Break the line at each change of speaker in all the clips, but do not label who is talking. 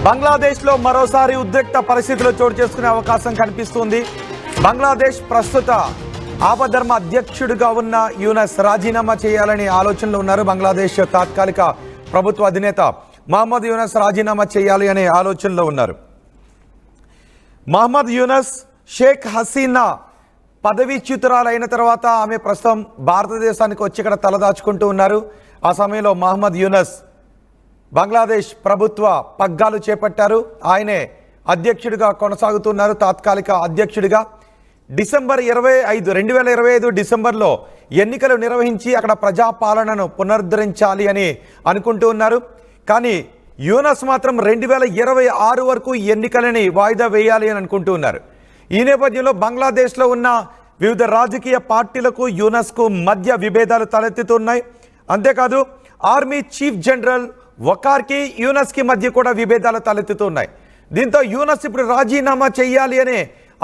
బంగ్లాదేశ్లో మరోసారి ఉద్రిక్త పరిస్థితులు చోటు చేసుకునే అవకాశం కనిపిస్తుంది. బంగ్లాదేశ్ ప్రస్తుత ఆపద్ధర్మ అధ్యక్షుడిగా ఉన్న యూనస్ రాజీనామా చేయాలని ఆలోచనలో ఉన్నారు. బంగ్లాదేశ్ తాత్కాలిక ప్రభుత్వ అధినేత మహమ్మద్ యూనస్ రాజీనామా చేయాలి అనే ఆలోచనలో ఉన్నారు. మహమ్మద్ యూనస్ షేక్ హసీనా పదవీచ్యుతురాలైన తర్వాత ఆమె ప్రస్తుతం భారతదేశానికి వచ్చి ఇక్కడ తలదాచుకుంటూ ఉన్నారు. ఆ సమయంలో మహమ్మద్ యూనస్ బంగ్లాదేశ్ ప్రభుత్వ పగ్గాలు చేపట్టారు. ఆయనే అధ్యక్షుడిగా కొనసాగుతున్నారు, తాత్కాలిక అధ్యక్షుడిగా. డిసెంబర్ 2025 డిసెంబర్లో ఎన్నికలు నిర్వహించి అక్కడ ప్రజాపాలనను పునరుద్ధరించాలి అని అనుకుంటూ ఉన్నారు. కానీ యూనస్ మాత్రం 2026 వరకు ఎన్నికలని వాయిదా వేయాలి అని అనుకుంటూ ఉన్నారు. ఈ నేపథ్యంలో బంగ్లాదేశ్లో ఉన్న వివిధ రాజకీయ పార్టీలకు యూనస్కు మధ్య విభేదాలు తలెత్తుతున్నాయి. అంతేకాదు ఆర్మీ చీఫ్ జనరల్ వకార్కి యూనస్కి మధ్య కూడా విభేదాలు తలెత్తుతున్నాయి. దీంతో యూనస్ ఇప్పుడు రాజీనామా చేయాలి అనే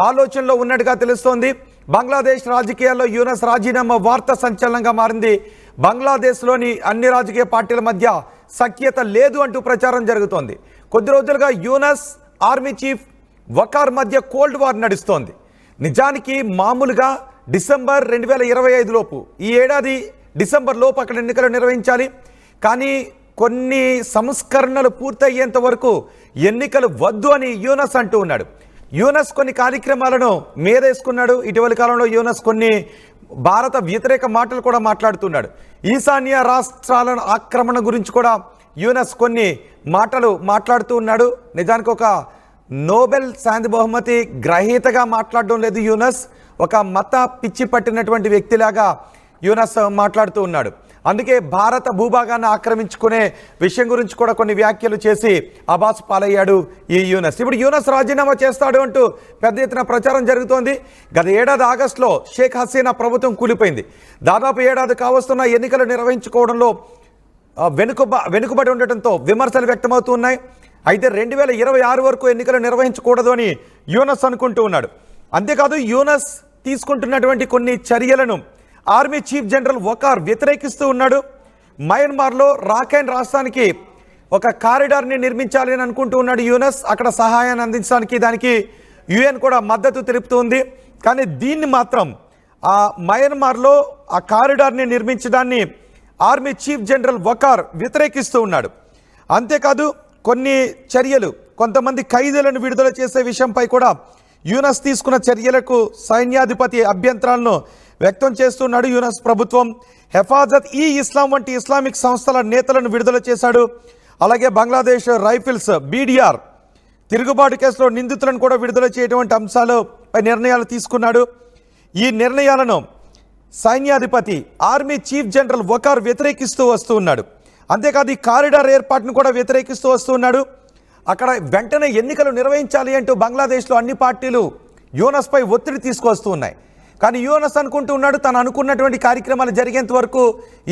ఆలోచనలో ఉన్నట్టుగా తెలుస్తోంది. బంగ్లాదేశ్ రాజకీయాల్లో యూనస్ రాజీనామా వార్త సంచలనంగా మారింది. బంగ్లాదేశ్లోని అన్ని రాజకీయ పార్టీల మధ్య సఖ్యత లేదు అంటూ ప్రచారం జరుగుతోంది. కొద్ది రోజులుగా యూనస్ ఆర్మీ చీఫ్ వకార్ మధ్య కోల్డ్ వార్ నడుస్తోంది. నిజానికి మామూలుగా డిసెంబర్ 2025 లోపు, ఈ ఏడాది డిసెంబర్ లోపు అక్కడ ఎన్నికలు నిర్వహించాలి. కానీ కొన్ని సంస్కరణలు పూర్తయ్యేంత వరకు ఎన్నికలు వద్దు అని యూనస్ అంటూ ఉన్నాడు. యూనస్ కొన్ని కార్యక్రమాలను మేరేసుకున్నాడు. ఇటీవలి కాలంలో యూనస్ కొన్ని భారత వ్యతిరేక మాటలు కూడా మాట్లాడుతున్నాడు. ఈశాన్య రాష్ట్రాల ఆక్రమణ గురించి కూడా యూనస్ కొన్ని మాటలు మాట్లాడుతూ ఉన్నాడు. నిజానికి ఒక నోబెల్ శాంతి బహుమతి గ్రహీతగా మాట్లాడడం లేదు యూనస్. ఒక మత పిచ్చి పట్టినటువంటి వ్యక్తిలాగా యూనస్ మాట్లాడుతూ ఉన్నాడు. అందుకే భారత భూభాగాన్ని ఆక్రమించుకునే విషయం గురించి కూడా కొన్ని వ్యాఖ్యలు చేసి అబాస్ పాలయ్యాడు ఈ యూనస్. ఇప్పుడు యూనస్ రాజీనామా చేస్తాడు అంటూ పెద్ద ఎత్తున ప్రచారం జరుగుతోంది. గత ఏడాది ఆగస్టులో షేక్ హసీనా ప్రభుత్వం కూలిపోయింది. దాదాపు ఏడాది కావస్తున్న ఎన్నికలు నిర్వహించుకోవడంలో వెనుకబడి ఉండటంతో విమర్శలు వ్యక్తమవుతున్నాయి. అయితే 2026 వరకు ఎన్నికలు నిర్వహించకూడదు అని యూనస్ అనుకుంటూ ఉన్నాడు. అంతేకాదు యూనస్ తీసుకుంటున్నటువంటి కొన్ని చర్యలను ఆర్మీ చీఫ్ జనరల్ వకార్ వ్యతిరేకిస్తూ ఉన్నాడు. మయన్మార్లో రాఖైన్ రాష్ట్రానికి ఒక కారిడార్ని నిర్మించాలి అని అనుకుంటూ ఉన్నాడు యూనస్. అక్కడ సహాయాన్ని అందించడానికి దానికి యుఎన్ కూడా మద్దతు తెలుపుతుంది. కానీ దీన్ని మాత్రం ఆ మయన్మార్లో ఆ కారిడార్ని నిర్మించడాన్ని ఆర్మీ చీఫ్ జనరల్ వకార్ వ్యతిరేకిస్తూ ఉన్నాడు. అంతేకాదు కొన్ని చర్యలు, కొంతమంది ఖైదీలను విడుదల చేసే విషయంపై కూడా యూనస్ తీసుకున్న చర్యలకు సైన్యాధిపతి అభ్యంతరాలను వ్యక్తం చేస్తున్నాడు. యూనస్ ప్రభుత్వం హెఫాజత్ ఈ ఇస్లాం వంటి ఇస్లామిక్ సంస్థల నేతలను విడుదల చేశాడు. అలాగే బంగ్లాదేశ్ రైఫిల్స్ బీడీఆర్ తిరుగుబాటు కేసులో నిందితులను కూడా విడుదల చేయటువంటి అంశాలపై నిర్ణయాలు తీసుకున్నాడు. ఈ నిర్ణయాలను సైన్యాధిపతి ఆర్మీ చీఫ్ జనరల్ వకార్ వ్యతిరేకిస్తూ వస్తూ ఉన్నాడు. అంతేకాదు ఈ కారిడార్ ఏర్పాటును కూడా వ్యతిరేకిస్తూ వస్తూ ఉన్నాడు. అక్కడ వెంటనే ఎన్నికలు నిర్వహించాలి అంటూ బంగ్లాదేశ్లో అన్ని పార్టీలు యూనస్పై ఒత్తిడి తీసుకొస్తూ ఉన్నాయి. కానీ యూనస్ అనుకుంటూ ఉన్నాడు తను అనుకున్నటువంటి కార్యక్రమాలు జరిగేంత వరకు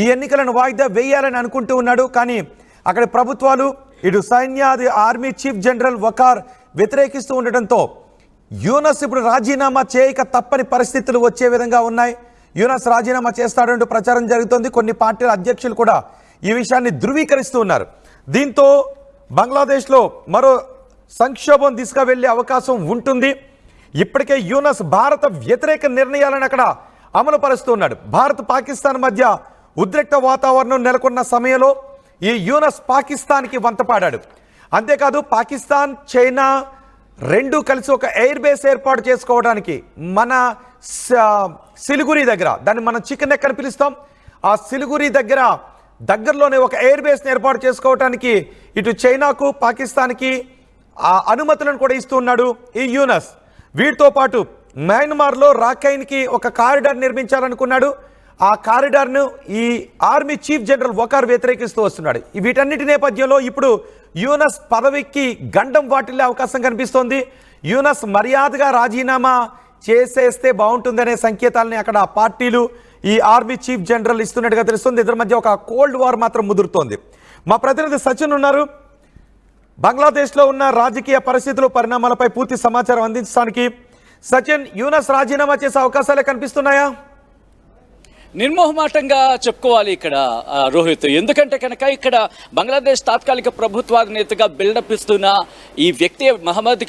ఈ ఎన్నికలను వాయిదా వేయాలని అనుకుంటూ ఉన్నాడు. కానీ అక్కడ ప్రభుత్వాలు, ఇటు ఆర్మీ చీఫ్ జనరల్ వకార్ వ్యతిరేకిస్తూ ఉండటంతో యూనస్ ఇప్పుడు రాజీనామా చేయక తప్పని పరిస్థితులు వచ్చే విధంగా ఉన్నాయి. యూనస్ రాజీనామా చేస్తాడంటూ ప్రచారం జరుగుతోంది. కొన్ని పార్టీల అధ్యక్షులు కూడా ఈ విషయాన్ని ధృవీకరిస్తూ ఉన్నారు. దీంతో బంగ్లాదేశ్లో మరో సంక్షోభం దిశగా వెళ్ళే అవకాశం ఉంటుంది. ఇప్పటికే యూనస్ భారత వ్యతిరేక నిర్ణయాలను అక్కడ అమలు పరుస్తున్నాడు. భారత్ పాకిస్తాన్ మధ్య ఉద్రిక్త వాతావరణం నెలకొన్న సమయంలో ఈ యూనస్ పాకిస్తాన్కి వంతపాడాడు. అంతేకాదు పాకిస్తాన్, చైనా రెండు కలిసి ఒక ఎయిర్ బేస్ ఏర్పాటు చేసుకోవడానికి మన సిలిగురి దగ్గర, దాన్ని మనం చికెన్ నెక్ అని పిలుస్తాం, ఆ సిలిగురి దగ్గరలోనే ఒక ఎయిర్ బేస్ని ఏర్పాటు చేసుకోవడానికి ఇటు చైనాకు, పాకిస్తాన్కి ఆ అనుమతులను కూడా ఇస్తూ ఉన్నాడు ఈ యూనస్. వీటితో పాటు మయన్మార్లో రాఖైన్కి ఒక కారిడార్ నిర్మించాలనుకున్నాడు. ఆ కారిడార్ను ఈ ఆర్మీ చీఫ్ జనరల్ వకార్ వ్యతిరేకిస్తూ వస్తున్నాడు. వీటన్నిటి నేపథ్యంలో ఇప్పుడు యూనస్ పదవికి గండం వాటిల్లే అవకాశం కనిపిస్తోంది. యూనస్ మర్యాదగా రాజీనామా చేసేస్తే బాగుంటుందనే సంకేతాలని అక్కడ పార్టీలు, ఈ ఆర్మీ చీఫ్ జనరల్ ఇస్తున్నట్టుగా తెలుస్తుంది. ఇద్దరి మధ్య ఒక కోల్డ్ వార్ మాత్రం ముదురుతోంది. మా ప్రతినిధి సచిన్ ఉన్నారు. బంగ్లాదేశ్లో ఉన్న రాజకీయ పరిస్థితులు, పరిణామాలపై పూర్తి సమాచారం అందించడానికి. సచిన్, యూనస్ రాజీనామా చేసే అవకాశాలే కనిపిస్తున్నాయా?
నిర్మోహమాటంగా చెప్పుకోవాలి ఇక్కడ రోహిత్. ఎందుకంటే కనుక ఇక్కడ బంగ్లాదేశ్ తాత్కాలిక ప్రభుత్వాధినేతగా బిల్డప్ ఇస్తున్న ఈ వ్యక్తి మహమ్మద్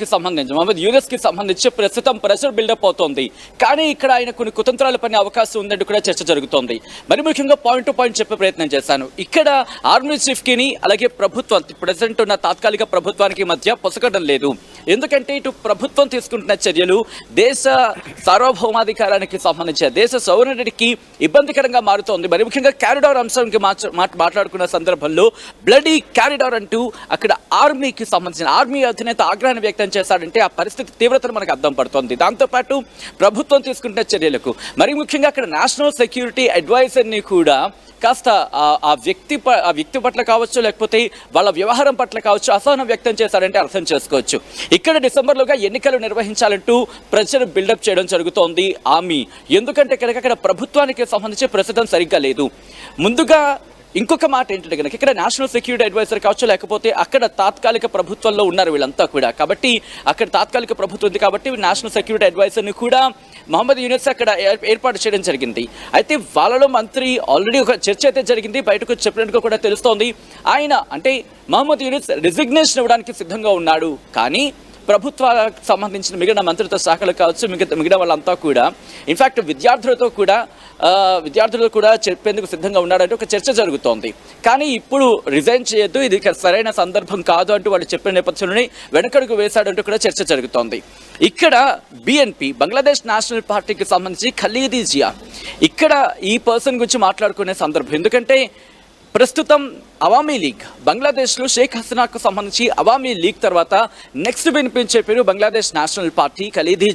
యూనస్కి సంబంధించి ప్రస్తుతం ప్రెషర్ బిల్డప్ అవుతోంది. కానీ ఇక్కడ ఆయన కొన్ని కుతంత్రాలు పనే అవకాశం ఉందంటూ కూడా చర్చ జరుగుతోంది. మరి ముఖ్యంగా పాయింట్ టు పాయింట్ చెప్పే ప్రయత్నం చేశాను. ఇక్కడ ఆర్మీ చీఫ్కి అలాగే ప్రభుత్వం ప్రెసిడెంట్ ఉన్న తాత్కాలిక ప్రభుత్వానికి మధ్య పొసగడం లేదు. ఎందుకంటే ఇటు ప్రభుత్వం తీసుకుంటున్న చర్యలు దేశ సార్వభౌమాధికారానికి సంబంధించి దేశ సౌవర్ణికి ఇబ్బందికరంగా మారుతోంది. మరి ముఖ్యంగా క్యారిడార్ అంశానికి మాట్లాడుకున్న సందర్భంలో బ్లడీ క్యారిడార్ అంటూ అక్కడ ఆర్మీకి సంబంధించిన ఆర్మీ అధినేత ఆగ్రహాన్ని వ్యక్తం చేశాడంటే ఆ పరిస్థితి తీవ్రతను మనకు అర్థం పడుతోంది. దాంతోపాటు ప్రభుత్వం తీసుకుంటున్న చర్యలకు మరి ముఖ్యంగా అక్కడ నేషనల్ సెక్యూరిటీ అడ్వైజర్ని కూడా కాస్త ఆ వ్యక్తి పట్ల కావచ్చు, లేకపోతే వాళ్ళ వ్యవహారం పట్ల కావచ్చు అసహనం వ్యక్తం చేశారంటే అర్థం చేసుకోవచ్చు. ఇక్కడ డిసెంబర్లోగా ఎన్నికలు నిర్వహించాలంటూ ప్రజలు బిల్డప్ చేయడం జరుగుతోంది ఆర్మీ. ఎందుకంటే కనుక అక్కడ ప్రభుత్వానికి సంబంధించి ప్రస్తుతం సరిగ్గా లేదు. ముందుగా ఇంకొక మాట ఏంటంటే కనుక ఇక్కడ నేషనల్ సెక్యూరిటీ అడ్వైజర్ కావచ్చు, లేకపోతే అక్కడ తాత్కాలిక ప్రభుత్వంలో ఉన్నారు వీళ్ళంతా కూడా. కాబట్టి అక్కడ తాత్కాలిక ప్రభుత్వం ఉంది కాబట్టి నేషనల్ సెక్యూరిటీ అడ్వైజర్ని కూడా మహమ్మద్ యూనస్ అక్కడ ఏర్పాటు చేయడం జరిగింది. అయితే వాళ్ళలో మంత్రి ఆల్రెడీ ఒక చర్చ అయితే జరిగింది, బయటకు చెప్పినట్టుగా కూడా తెలుస్తోంది. ఆయన అంటే మహమ్మద్ యూనస్ రిజిగ్నేషన్ ఇవ్వడానికి సిద్ధంగా ఉన్నాడు. కానీ ప్రభుత్వాలకు సంబంధించిన మిగిలిన మంత్రిత్వ శాఖలు కావచ్చు, మిగిలిన వాళ్ళంతా కూడా ఇన్ఫ్యాక్ట్ విద్యార్థులతో కూడా చెప్పేందుకు సిద్ధంగా ఉన్నాడంటే ఒక చర్చ జరుగుతోంది. కానీ ఇప్పుడు రిజైన్ చేయొద్దు, ఇది సరైన సందర్భం కాదు అంటూ వాళ్ళు చెప్పిన నేపథ్యంలోనే వెనకడుగు వేశాడంటూ కూడా చర్చ జరుగుతోంది. ఇక్కడ బిఎన్పి బంగ్లాదేశ్ నేషనల్ పార్టీకి సంబంధించి ఖలీదీ జియా ఇక్కడ ఈ పర్సన్ గురించి మాట్లాడుకునే సందర్భం. ఎందుకంటే ప్రస్తుతం అవామీ లీగ్ బంగ్లాదేశ్లో షేక్ హసీనాకు సంబంధించి అవామీ లీగ్ తర్వాత నెక్స్ట్ వినిపించే పేరు బంగ్లాదేశ్ నేషనల్ పార్టీ ఖలీదీ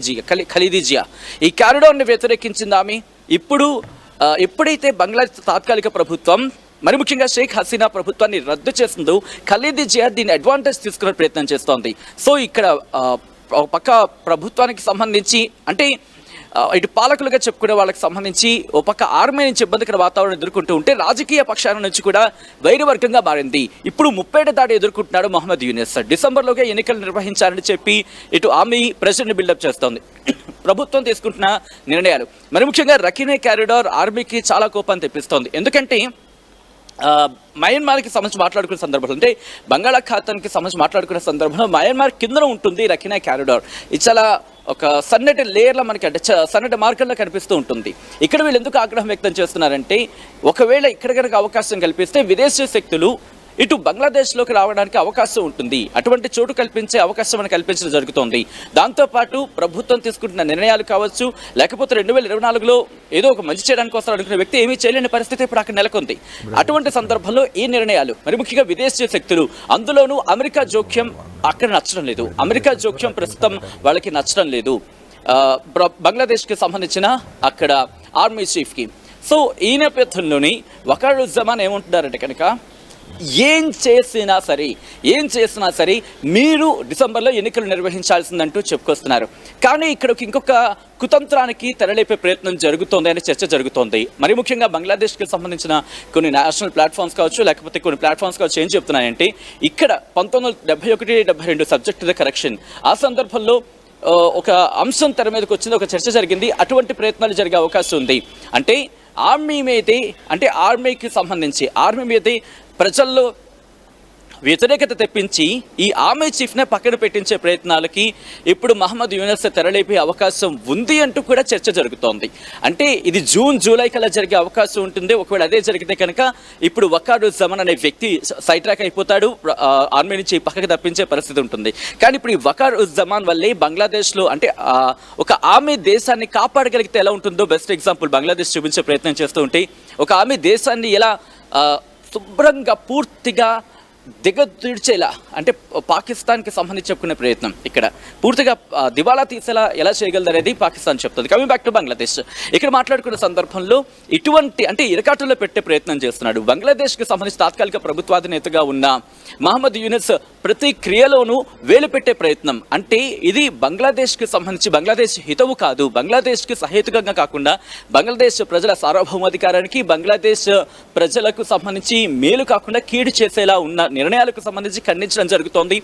జియా. ఈ క్యారిడార్ని వ్యతిరేకించింది ఆమె. ఇప్పుడు ఎప్పుడైతే బంగ్లాదేశ్ తాత్కాలిక ప్రభుత్వం మరి ముఖ్యంగా షేక్ హసీనా ప్రభుత్వాన్ని రద్దు చేసిందో ఖలీదీ జియా దీన్ని అడ్వాంటేజ్ తీసుకునే ప్రయత్నం చేస్తోంది. సో ఇక్కడ పక్క ప్రభుత్వానికి సంబంధించి అంటే ఇటు పాలకులుగా చెప్పుకునే వాళ్ళకి సంబంధించి ఓ పక్క ఆర్మీ నుంచి ఇబ్బందికర వాతావరణం ఎదుర్కొంటూ ఉంటే రాజకీయ పక్షాల నుంచి కూడా వైరవర్గంగా మారింది. ఇప్పుడు 30 దాడి ఎదుర్కొంటున్నాడు మహమ్మద్ యూనస్. డిసెంబర్లోగా ఎన్నికలు నిర్వహించాలని చెప్పి ఇటు ఆర్మీ ప్రెసిడెంట్ని బిల్డప్ చేస్తోంది. ప్రభుత్వం తీసుకుంటున్న నిర్ణయాలు మరి ముఖ్యంగా రఖీనే క్యారిడార్ ఆర్మీకి చాలా కోపాన్ని తెప్పిస్తోంది. ఎందుకంటే మయన్మార్కి సంబంధించి మాట్లాడుకునే సందర్భంలో అంటే బంగాళాఖాతానికి సంబంధించి మాట్లాడుకునే సందర్భంలో మయన్మార్ కింద ఉంటుంది రఖీనే క్యారిడార్. ఇది చాలా ఒక సన్నటి లేయర్లో మనకి అంటే సన్నటి మార్గంలో కనిపిస్తూ ఉంటుంది. ఇక్కడ వీళ్ళు ఎందుకు ఆగ్రహం వ్యక్తం చేస్తున్నారంటే ఒకవేళ ఇక్కడ కనుక అవకాశం కల్పిస్తే విదేశీ శక్తులు ఇటు బంగ్లాదేశ్లోకి రావడానికి అవకాశం ఉంటుంది. అటువంటి చోటు కల్పించే అవకాశం మనకు కల్పించడం జరుగుతోంది. దాంతోపాటు ప్రభుత్వం తీసుకుంటున్న నిర్ణయాలు కావచ్చు, లేకపోతే 2024లో ఏదో ఒక మంచి చేయడానికి వస్తారు అనుకునే వ్యక్తి ఏమీ చేయలేని పరిస్థితి ఇప్పుడు అక్కడ నెలకొంది. అటువంటి సందర్భంలో ఈ నిర్ణయాలు మరి ముఖ్యంగా విదేశీ శక్తులు, అందులోనూ అమెరికా జోక్యం అక్కడ నచ్చడం లేదు. అమెరికా జోక్యం ప్రస్తుతం వాళ్ళకి నచ్చడం లేదు బంగ్లాదేశ్కి సంబంధించిన అక్కడ ఆర్మీ చీఫ్కి. సో ఈ నేపథ్యంలోని వకారుజ్జమాన్ ఏమంటున్నారంటే కనుక ఏం చేసినా సరే మీరు డిసెంబర్లో ఎన్నికలు నిర్వహించాల్సిందంటూ చెప్పుకొస్తున్నారు. కానీ ఇక్కడ ఇంకొక కుతంత్రానికి తెరలేపే ప్రయత్నం జరుగుతోంది అనే చర్చ జరుగుతోంది. మరి ముఖ్యంగా బంగ్లాదేశ్కి సంబంధించిన కొన్ని నేషనల్ ప్లాట్ఫామ్స్ కావచ్చు, లేకపోతే కొన్ని ప్లాట్ఫామ్స్ కావచ్చు ఏం చెప్తున్నాయంటే ఇక్కడ 1971-72 సబ్జెక్టు కరెక్షన్ ఆ సందర్భంలో ఒక అంశం తెర మీదకి వచ్చింది, ఒక చర్చ జరిగింది. అటువంటి ప్రయత్నాలు జరిగే అవకాశం ఉంది. అంటే ఆర్మీకి సంబంధించి ఆర్మీ మీదే ప్రజల్లో వ్యతిరేకత తెప్పించి ఈ ఆర్మీ చీఫ్నే పక్కన పెట్టించే ప్రయత్నాలకి ఇప్పుడు మహమ్మద్ యూనస్ తెరలేపే అవకాశం ఉంది అంటూ కూడా చర్చ జరుగుతోంది. అంటే ఇది జూలై కల్లా జరిగే అవకాశం ఉంటుంది. ఒకవేళ అదే జరిగితే కనుక ఇప్పుడు వకారుజ్జమాన్ అనే వ్యక్తి సైడ్ ట్రాక్ అయిపోతాడు, ఆర్మీ నుంచి పక్కకి తప్పించే పరిస్థితి ఉంటుంది. కానీ ఇప్పుడు ఈ వకారుజ్జమాన్ వల్లే బంగ్లాదేశ్లో అంటే ఒక ఆర్మీ దేశాన్ని కాపాడగలిగితే ఎలా ఉంటుందో బెస్ట్ ఎగ్జాంపుల్ బంగ్లాదేశ్ చూపించే ప్రయత్నం చేస్తూ ఉంటే ఒక ఆర్మీ దేశాన్ని ఎలా శుభ్రంగా పూర్తిగా దిగదీడ్చేలా అంటే పాకిస్తాన్కి సంబంధించి చెప్పుకునే ప్రయత్నం ఇక్కడ పూర్తిగా దివాలా తీసేలా ఎలా చేయగలదు అనేది పాకిస్తాన్ చెప్తుంది. కమింగ్ బ్యాక్ టు బంగ్లాదేశ్, ఇక్కడ మాట్లాడుకునే సందర్భంలో ఇటువంటి అంటే ఇరకాటులో పెట్టే ప్రయత్నం చేస్తున్నాడు. బంగ్లాదేశ్కి సంబంధించి తాత్కాలిక ప్రభుత్వాధినేతగా ఉన్న మహమ్మద్ యూనస్ ప్రతి క్రియలోనూ వేలు పెట్టే ప్రయత్నం. అంటే ఇది బంగ్లాదేశ్కి సంబంధించి బంగ్లాదేశ్ హితవు కాదు, బంగ్లాదేశ్కి సహేతుకంగా కాకుండా బంగ్లాదేశ్ ప్రజల సార్వభౌమాధికారానికి బంగ్లాదేశ్ ప్రజలకు సంబంధించి మేలు కాకుండా కీడు చేసేలా ఉన్న నిర్ణయాలకు సంబంధించి ఖండించడం జరుగుతోంది.